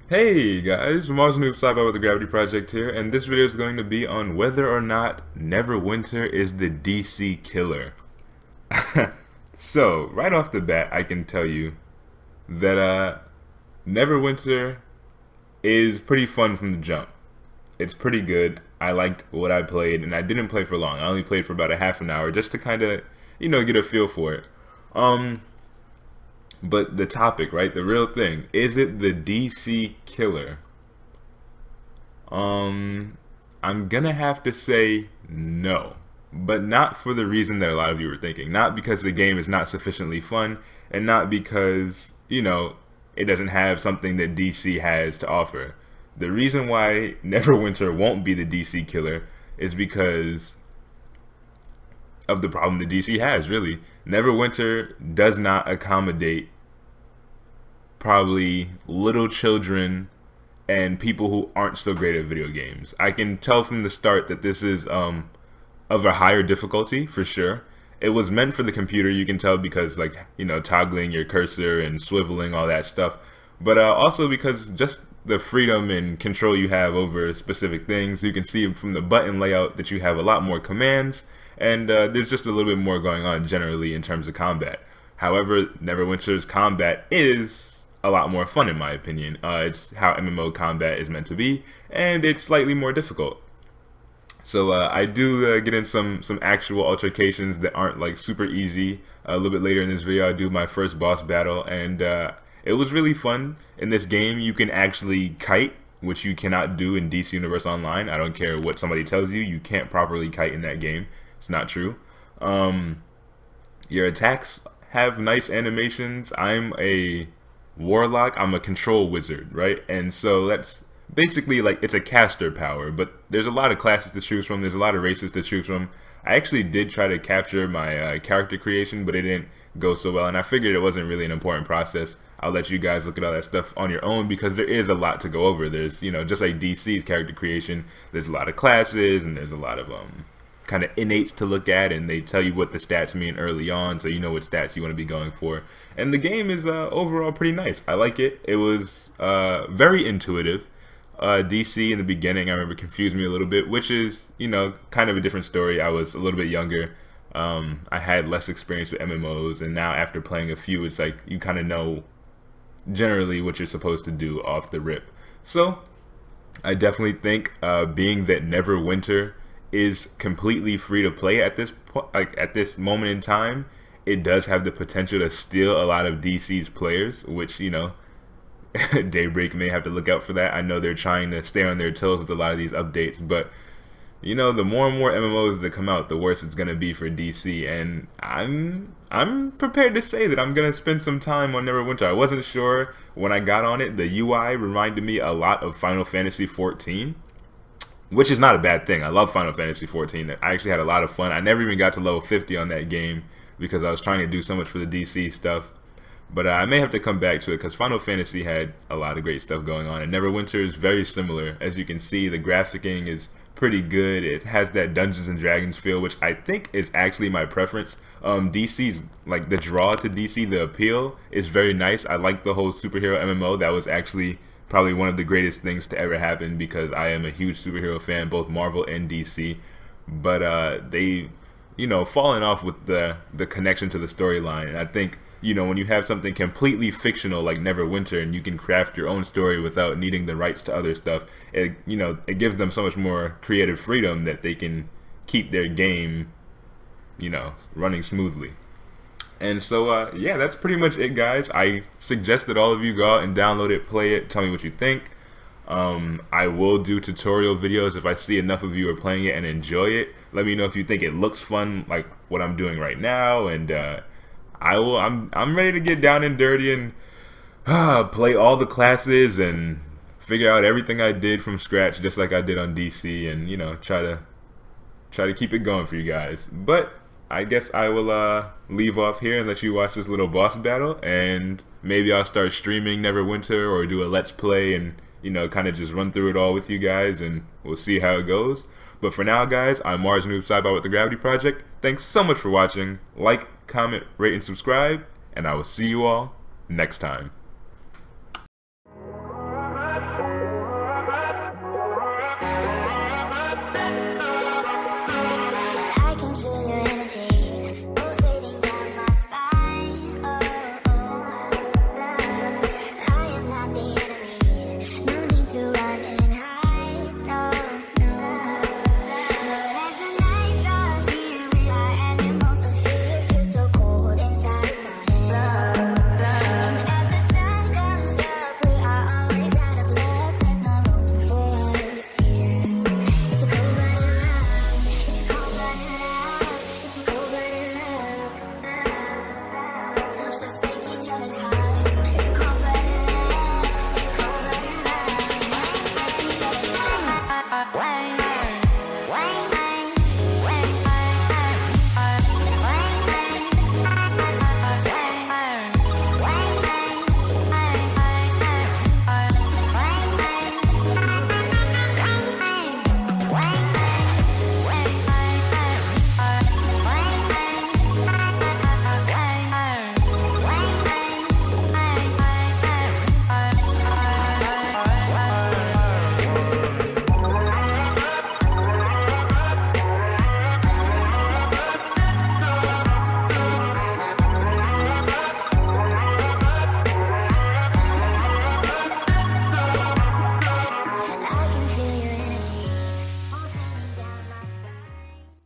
Hey guys, Mars Noob Sci-Fi with the Gravity Project here, and this video is going to be on whether or not Neverwinter is the DC killer. So, right off the bat, I can tell you that Neverwinter is pretty fun from the jump. It's pretty good. I liked what I played, and I didn't play for long. I only played for about a half an hour just to kind of, get a feel for it. Um, but the topic, right? The real thing, is it the DC killer? I'm gonna have to say no, but not for the reason that a lot of you were thinking. Not because the game is not sufficiently fun, and not because it doesn't have something that DC has to offer. The reason why Neverwinter won't be the DC killer is because of the problem that DC has. Really, Neverwinter does not accommodate probably little children and people who aren't so great at video games. I can tell from the start that this is of a higher difficulty for sure. It was meant for the computer, you can tell, because toggling your cursor and swiveling, all that stuff. But also because just the freedom and control you have over specific things. You can see from the button layout that you have a lot more commands, and there's just a little bit more going on generally in terms of combat. However, Neverwinter's combat is a lot more fun in my opinion. It's how MMO combat is meant to be, and it's slightly more difficult. So I do get in some actual altercations that aren't like super easy. A little bit later in this video, I do my first boss battle, and it was really fun. In this game, you can actually kite, which you cannot do in DC Universe Online. I don't care what somebody tells you, you can't properly kite in that game. It's not true. Your attacks have nice animations. I'm a warlock. I'm a control wizard, right? And so that's basically like it's a caster power, but there's a lot of classes to choose from. There's a lot of races to choose from. I actually did try to capture my character creation, but it didn't go so well, and I figured it wasn't really an important process. I'll let you guys look at all that stuff on your own because there is a lot to go over. There's, just like DC's character creation, there's a lot of classes and there's a lot of kind of innates to look at, and they tell you what the stats mean early on, so you know what stats you want to be going for. And the game is overall pretty nice. I like it. It was very intuitive. DC in the beginning, I remember, confused me a little bit, which is, kind of a different story. I was a little bit younger. I had less experience with MMOs, and now after playing a few, it's like you kind of know generally what you're supposed to do off the rip. So I definitely think, being that Neverwinter is completely free to play at this at this moment in time, it does have the potential to steal a lot of DC's players, which Daybreak may have to look out for that. I know they're trying to stay on their toes with a lot of these updates, but the more and more MMOs that come out, the worse it's gonna be for DC. And I'm prepared to say that I'm gonna spend some time on Neverwinter. I wasn't sure when I got on it. The UI reminded me a lot of Final Fantasy XIV, which is not a bad thing. I love Final Fantasy XIV. I actually had a lot of fun. I never even got to level 50 on that game because I was trying to do so much for the DC stuff. But I may have to come back to it because Final Fantasy had a lot of great stuff going on. And Neverwinter is very similar. As you can see, the graphicking is pretty good. It has that Dungeons and Dragons feel, which I think is actually my preference. DC's, like, the draw to DC, the appeal is very nice. I like the whole superhero MMO. That was actually probably one of the greatest things to ever happen because I am a huge superhero fan, both Marvel and DC. But they, fallen off with the connection to the storyline. And I think, when you have something completely fictional like Neverwinter and you can craft your own story without needing the rights to other stuff, it gives them so much more creative freedom that they can keep their game, running smoothly. And so, yeah, that's pretty much it, guys. I suggest that all of you go out and download it, play it, tell me what you think. I will do tutorial videos if I see enough of you are playing it and enjoy it. Let me know if you think it looks fun, like what I'm doing right now, and I'm ready to get down and dirty and play all the classes and figure out everything I did from scratch, just like I did on DC, and try to keep it going for you guys. But I guess I will leave off here and let you watch this little boss battle, and maybe I'll start streaming Neverwinter or do a let's play and kind of just run through it all with you guys, and we'll see how it goes. But for now, guys, I'm Mars Noob Sci-Fi with the Gravity Project. Thanks so much for watching. Like, comment, rate, and subscribe, and I will see you all next time.